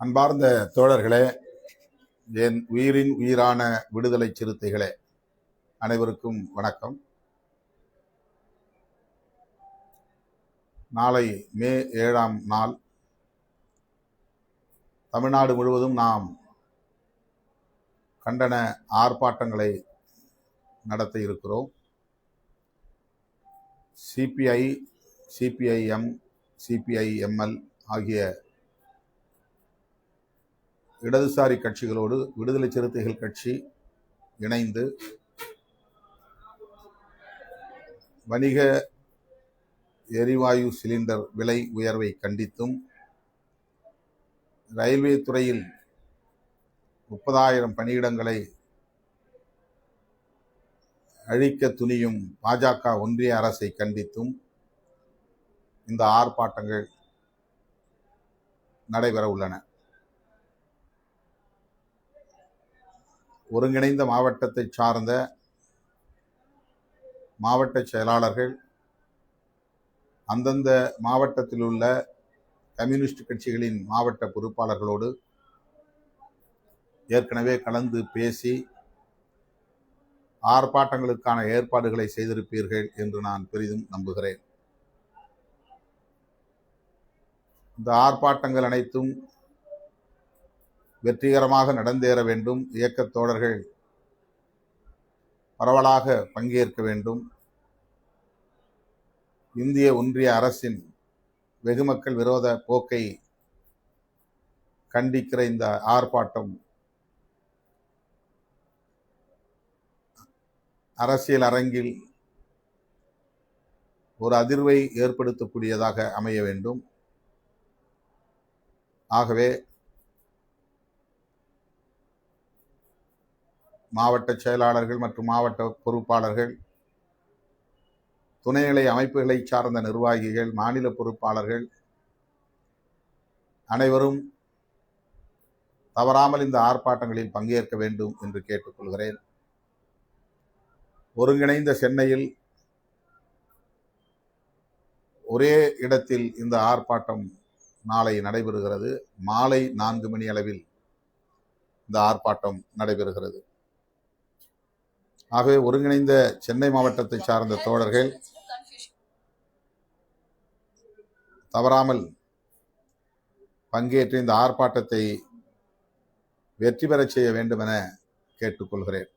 அன்பார்ந்த தோழர்களே, என் உயிரின் உயிரான விடுதலை சிறுத்தைகளே, அனைவருக்கும் வணக்கம். நாளை மே 7ஆம் நாள் தமிழ்நாடு முழுவதும் நாம் கண்டன ஆர்ப்பாட்டங்களை நடத்த இருக்கிறோம். சிபிஐ, சிபிஐஎம், சிபிஐஎம்எல் ஆகிய இடதுசாரி கட்சிகளோடு விடுதலை சிறுத்தைகள் கட்சி இணைந்து வணிக எரிவாயு சிலிண்டர் விலை உயர்வை கண்டித்தும், ரயில்வே துறையில் 30,000 பணியிடங்களை அழிக்க துணியும் பாஜக ஒன்றிய அரசை கண்டித்தும் இந்த ஆர்ப்பாட்டங்கள் நடைபெற உள்ளன. ஒருங்கிணைந்த மாவட்டத்தை சார்ந்த மாவட்ட செயலாளர்கள் அந்தந்த மாவட்டத்தில் உள்ள கம்யூனிஸ்ட் கட்சிகளின் மாவட்ட பொறுப்பாளர்களோடு ஏற்கனவே கலந்து பேசி ஆர்ப்பாட்டங்களுக்கான ஏற்பாடுகளை செய்திருப்பீர்கள் என்று நான் பெரிதும் நம்புகிறேன். இந்த ஆர்ப்பாட்டங்கள் அனைத்தும் வெற்றிகரமாக நடந்தேற வேண்டும். இயக்கத் தோழர்கள் பரவலாக பங்கேற்க வேண்டும். இந்திய ஒன்றிய அரசின் வெகுமக்கள் விரோத போக்கை கண்டிக்கிற இந்த ஆர்ப்பாட்டம் அரசியல் அரங்கில் ஒரு அதிர்வை ஏற்படுத்தக்கூடியதாக அமைய வேண்டும். ஆகவே மாவட்ட செயலாளர்கள் மற்றும் மாவட்ட பொறுப்பாளர்கள், துணைநிலை அமைப்புகளை சார்ந்த நிர்வாகிகள், மாநில பொறுப்பாளர்கள் அனைவரும் தவறாமல் இந்த ஆர்ப்பாட்டங்களில் பங்கேற்க வேண்டும் என்று கேட்டுக்கொள்கிறேன். ஒருங்கிணைந்த சென்னையில் ஒரே இடத்தில் இந்த ஆர்ப்பாட்டம் நாளை நடைபெறுகிறது. மாலை 4 மணி அளவில் இந்த ஆர்ப்பாட்டம் நடைபெறுகிறது. ஆகவே ஒருங்கிணைந்த சென்னை மாவட்டத்தை சார்ந்த தோழர்கள் தவறாமல் பங்கேற்று இந்த ஆர்ப்பாட்டத்தை வெற்றி பெறச் செய்ய வேண்டும் என கேட்டுக்கொள்கிறேன்.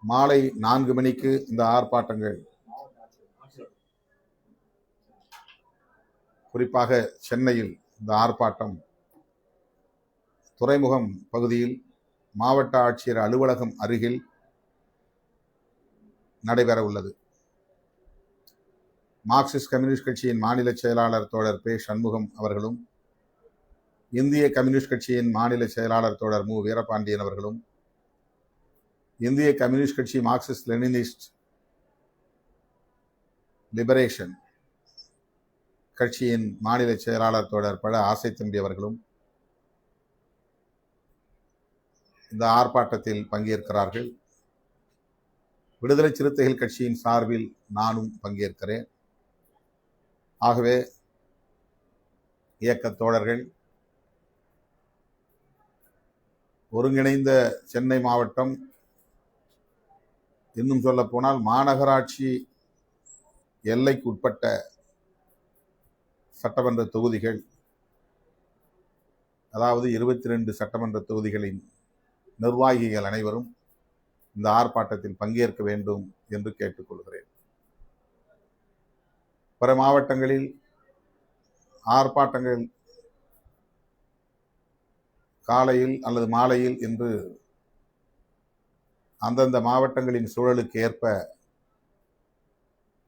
மாலை 4 மணிக்கு இந்த ஆர்ப்பாட்டங்கள், குறிப்பாக சென்னையில் இந்த ஆர்ப்பாட்டம் துறைமுகம் பகுதியில் மாவட்ட ஆட்சியர் அலுவலகம் அருகில் நடைபெற உள்ளது. மார்க்சிஸ்ட் கம்யூனிஸ்ட் கட்சியின் மாநில செயலாளர் தோழர் பே. சண்முகம் அவர்களும், இந்திய கம்யூனிஸ்ட் கட்சியின் மாநில செயலாளர் தோழர் மு. வீரபாண்டியன் அவர்களும், இந்திய கம்யூனிஸ்ட் கட்சி மார்க்சிஸ்ட் லெனினிஸ்ட் லிபரேஷன் கட்சியின் மாநில செயலாளர் தோழர் பழ ஆசைத்தம்பி அவர்களும் இந்த ஆர்ப்பாட்டத்தில் பங்கேற்கிறார்கள். விடுதலை சிறுத்தைகள் கட்சியின் சார்பில் நானும் பங்கேற்கிறேன். ஆகவே இயக்கத் தோழர்கள் ஒருங்கிணைந்த சென்னை மாவட்டம், இன்னும் சொல்ல போனால் மாநகராட்சி எல்லைக்கு உட்பட்ட சட்டமன்ற தொகுதிகள், அதாவது 22 சட்டமன்ற தொகுதிகளின் நிர்வாகிகள் அனைவரும் இந்த ஆர்ப்பாட்டத்தில் பங்கேற்க வேண்டும் என்று கேட்டுக்கொள்கிறேன். பிற மாவட்டங்களில் ஆர்ப்பாட்டங்கள் காலையில் அல்லது மாலையில் என்று அந்தந்த மாவட்டங்களின் சூழலுக்கு ஏற்ப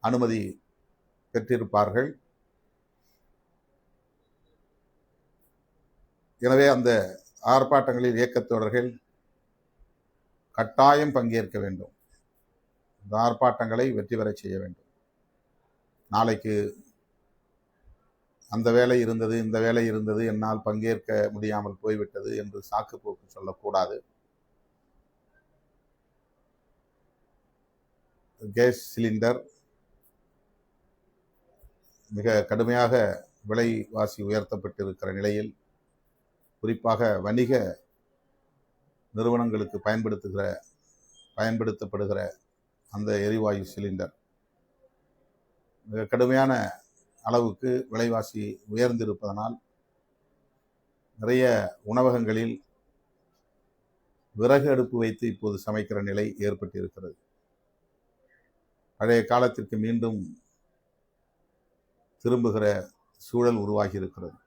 அனுமதி பெற்றிருப்பார்கள். எனவே அந்த ஆர்ப்பாட்டங்களில் இயக்கத்தோழர்கள் கட்டாயம் பங்கேற்க வேண்டும். இந்த ஆர்ப்பாட்டங்களை வெற்றி பெறச் செய்ய வேண்டும். நாளைக்கு அந்த வேலை இருந்தது, இந்த வேலை இருந்தது, என்னால் பங்கேற்க முடியாமல் போய்விட்டது என்று சாக்கு போக்கு சொல்லக்கூடாது. கேஸ் சிலிண்டர் மிக கடுமையாக விலைவாசி உயர்த்தப்பட்டிருக்கிற நிலையில் குறிப்பாக வணிக நிறுவனங்களுக்கு பயன்படுத்தப்படுகிற அந்த எரிவாயு சிலிண்டர் மிக கடுமையான அளவுக்கு விலைவாசி உயர்ந்திருப்பதனால் நிறைய உணவகங்களில் விறகு அடுப்பு வைத்து இப்போது சமைக்கிற நிலை ஏற்பட்டிருக்கிறது. பழைய காலத்திற்கு மீண்டும் திரும்புகிற சூழல் உருவாகி இருக்கிறது.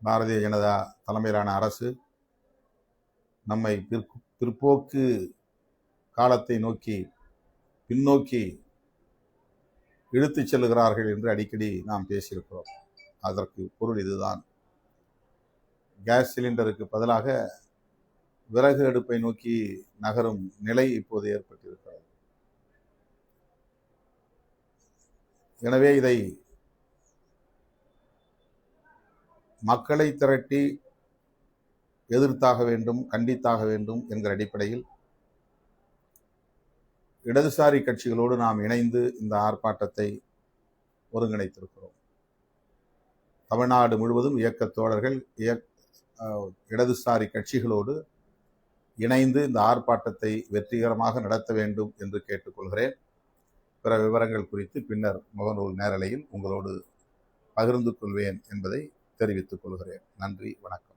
பாரதிய ஜனதா தலைமையிலான அரசு நம்மை பிற்போக்கு காலத்தை நோக்கி பின்னோக்கி இழுத்துச் செல்லுகிறார்கள் என்று அடிக்கடி நாம் பேசியிருக்கிறோம். அதற்கு பொருள் இதுதான். கேஸ் சிலிண்டருக்கு பதிலாக விறகு அடுப்பை நோக்கி நகரும் நிலை இப்போது ஏற்பட்டிருக்கிறது. எனவே இதை மக்களை திரட்டி எதிர்த்தாக வேண்டும், கண்டித்தாக வேண்டும் என்கிற அடிப்படையில் இடதுசாரி கட்சிகளோடு நாம் இணைந்து இந்த ஆர்ப்பாட்டத்தை ஒருங்கிணைத்திருக்கிறோம். தமிழ்நாடு முழுவதும் இயக்கத் தோழர்கள் இடதுசாரி கட்சிகளோடு இணைந்து இந்த ஆர்ப்பாட்டத்தை வெற்றிகரமாக நடத்த வேண்டும் என்று கேட்டுக்கொள்கிறேன். பிற விவரங்கள் குறித்து பின்னர் முகநூல் நேரலையில் உங்களோடு பகிர்ந்து கொள்வேன் என்பதை தெரிவித்துக் கொள்கிறேன். நன்றி, வணக்கம்.